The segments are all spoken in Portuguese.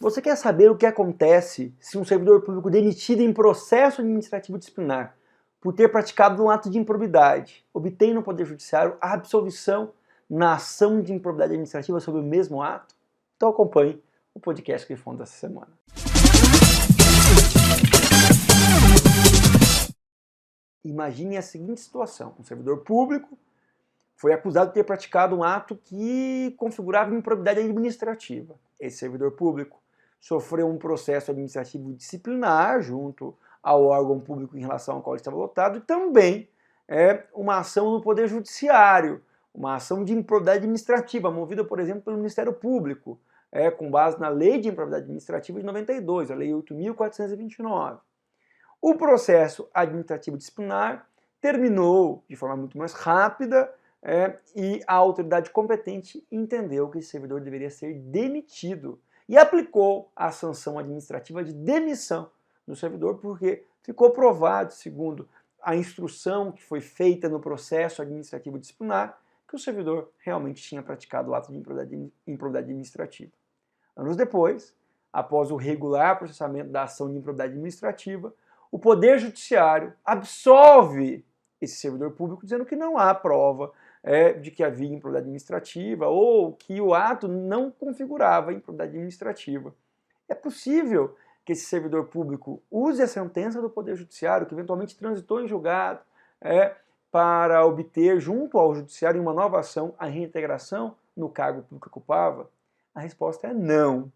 Você quer saber o que acontece se um servidor público demitido em processo administrativo disciplinar por ter praticado um ato de improbidade obtém no Poder Judiciário a absolvição na ação de improbidade administrativa sobre o mesmo ato? Então acompanhe o podcast que foi dessa semana. Imagine a seguinte situação: um servidor público foi acusado de ter praticado um ato que configurava improbidade administrativa. Esse servidor público sofreu um processo administrativo disciplinar junto ao órgão público em relação ao qual ele estava lotado e também uma ação no Poder Judiciário, uma ação de improbidade administrativa, movida, por exemplo, pelo Ministério Público, com base na Lei de Improbidade Administrativa de 92, a Lei 8.429. O processo administrativo disciplinar terminou de forma muito mais rápida e a autoridade competente entendeu que esse servidor deveria ser demitido e aplicou a sanção administrativa de demissão do servidor porque ficou provado, segundo a instrução que foi feita no processo administrativo disciplinar, que o servidor realmente tinha praticado o ato de improbidade administrativa. Anos depois, após o regular processamento da ação de improbidade administrativa, o Poder Judiciário absolve esse servidor público dizendo que não há prova de que havia improbidade administrativa ou que o ato não configurava improbidade administrativa. É possível que esse servidor público use a sentença do Poder Judiciário, que eventualmente transitou em julgado, para obter junto ao Judiciário uma nova ação a reintegração no cargo público que ocupava? A resposta é não,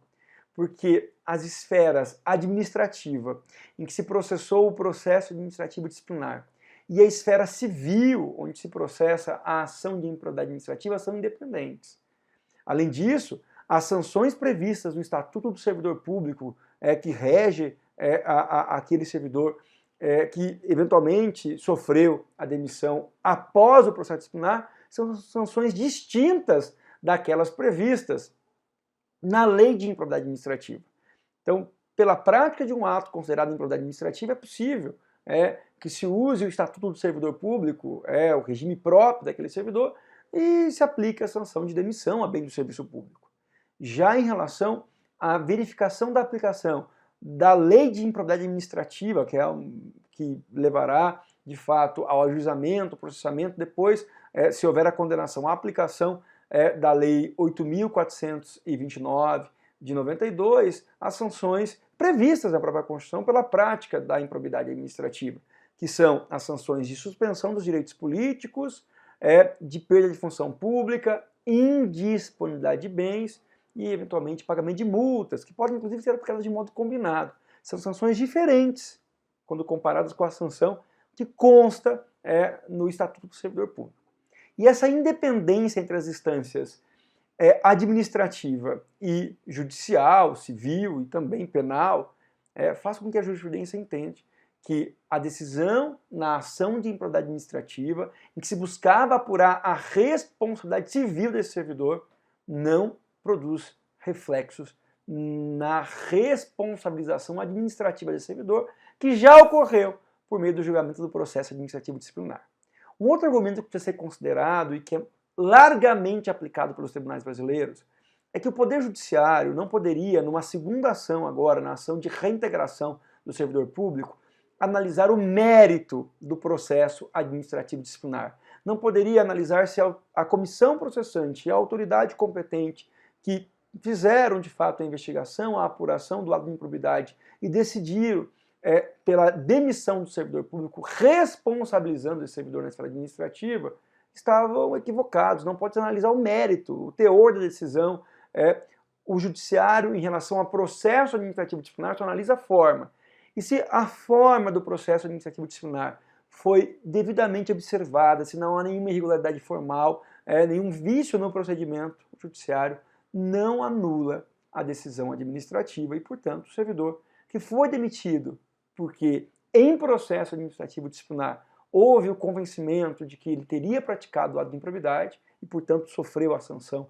porque as esferas administrativa, em que se processou o processo administrativo disciplinar, e a esfera civil, onde se processa a ação de improbidade administrativa, são independentes. Além disso, as sanções previstas no Estatuto do Servidor Público, que rege aquele servidor que eventualmente sofreu a demissão após o processo disciplinar, são sanções distintas daquelas previstas na Lei de Improbidade Administrativa. Então, pela prática de um ato considerado improbidade administrativa, é possível que se use o Estatuto do Servidor Público, o regime próprio daquele servidor, e se aplique a sanção de demissão a bem do serviço público. Já em relação à verificação da aplicação da Lei de Improbidade Administrativa, que levará, de fato, ao ajuizamento, processamento, depois, se houver a condenação, a aplicação da Lei 8.429 de 92, as sanções previstas na própria Constituição pela prática da improbidade administrativa, que são as sanções de suspensão dos direitos políticos, de perda de função pública, indisponibilidade de bens e, eventualmente, pagamento de multas, que podem, inclusive, ser aplicadas de modo combinado. São sanções diferentes quando comparadas com a sanção que consta no Estatuto do Servidor Público. E essa independência entre as instâncias administrativa e judicial, civil e também penal, faz com que a jurisprudência entenda que a decisão na ação de improbidade administrativa, em que se buscava apurar a responsabilidade civil desse servidor, não produz reflexos na responsabilização administrativa desse servidor, que já ocorreu por meio do julgamento do processo administrativo disciplinar. Um outro argumento que precisa ser considerado e que é largamente aplicado pelos tribunais brasileiros é que o Poder Judiciário não poderia, numa segunda ação agora, na ação de reintegração do servidor público, analisar o mérito do processo administrativo disciplinar. Não poderia analisar se a comissão processante e a autoridade competente que fizeram, de fato, a investigação, a apuração do ato de improbidade e decidiram pela demissão do servidor público, responsabilizando esse servidor na esfera administrativa, estavam equivocados. Não pode analisar o mérito, o teor da decisão. O judiciário, em relação ao processo administrativo disciplinar, só analisa a forma. E se a forma do processo administrativo disciplinar foi devidamente observada, se não há nenhuma irregularidade formal, nenhum vício no procedimento, o judiciário não anula a decisão administrativa e, portanto, o servidor que foi demitido porque em processo administrativo disciplinar houve o convencimento de que ele teria praticado o ato de improbidade e, portanto, sofreu a sanção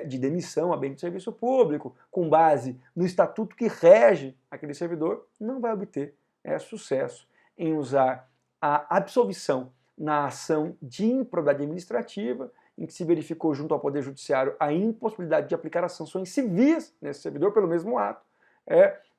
de demissão a bem do serviço público, com base no estatuto que rege aquele servidor, não vai obter sucesso em usar a absolvição na ação de improbidade administrativa, em que se verificou junto ao Poder Judiciário a impossibilidade de aplicar as sanções civis nesse servidor pelo mesmo ato,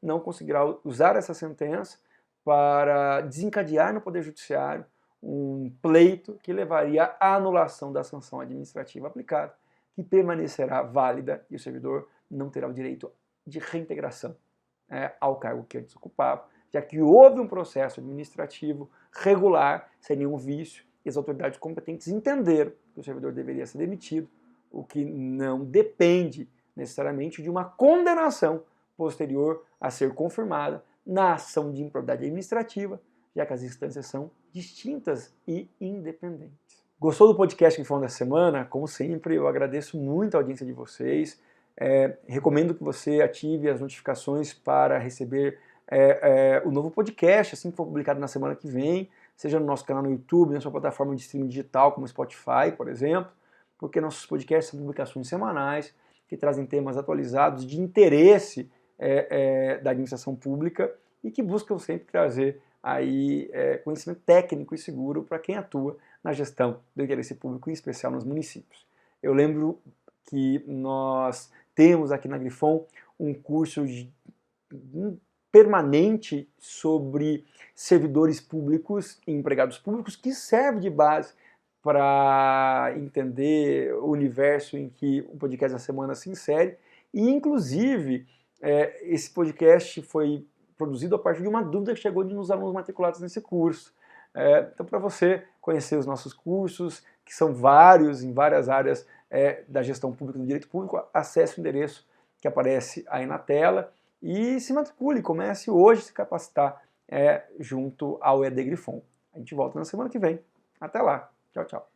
não conseguirá usar essa sentença para desencadear no Poder Judiciário um pleito que levaria à anulação da sanção administrativa aplicada, que permanecerá válida e o servidor não terá o direito de reintegração ao cargo que antes ocupava, já que houve um processo administrativo regular, sem nenhum vício, e as autoridades competentes entenderam que o servidor deveria ser demitido, o que não depende necessariamente de uma condenação posterior a ser confirmada na ação de improbidade administrativa, já que as instâncias são distintas e independentes. Gostou do podcast Grifão da semana? Como sempre, eu agradeço muito a audiência de vocês. Recomendo que você ative as notificações para receber o novo podcast, assim que for publicado na semana que vem, seja no nosso canal no YouTube, na sua plataforma de streaming digital, como Spotify, por exemplo, porque nossos podcasts são publicações semanais que trazem temas atualizados de interesse da administração pública e que buscam sempre trazer aí conhecimento técnico e seguro para quem atua na gestão do interesse público, em especial nos municípios. Eu lembro que nós temos aqui na Grifon um curso permanente sobre servidores públicos e empregados públicos que serve de base para entender o universo em que o podcast da semana se insere e, inclusive, esse podcast foi produzido a partir de uma dúvida que chegou de nos alunos matriculados nesse curso. Então, para você conhecer os nossos cursos, que são vários, em várias áreas da gestão pública e do direito público, acesse o endereço que aparece aí na tela e se matricule, comece hoje a se capacitar junto ao EAD Grifon. A gente volta na semana que vem. Até lá. Tchau, tchau.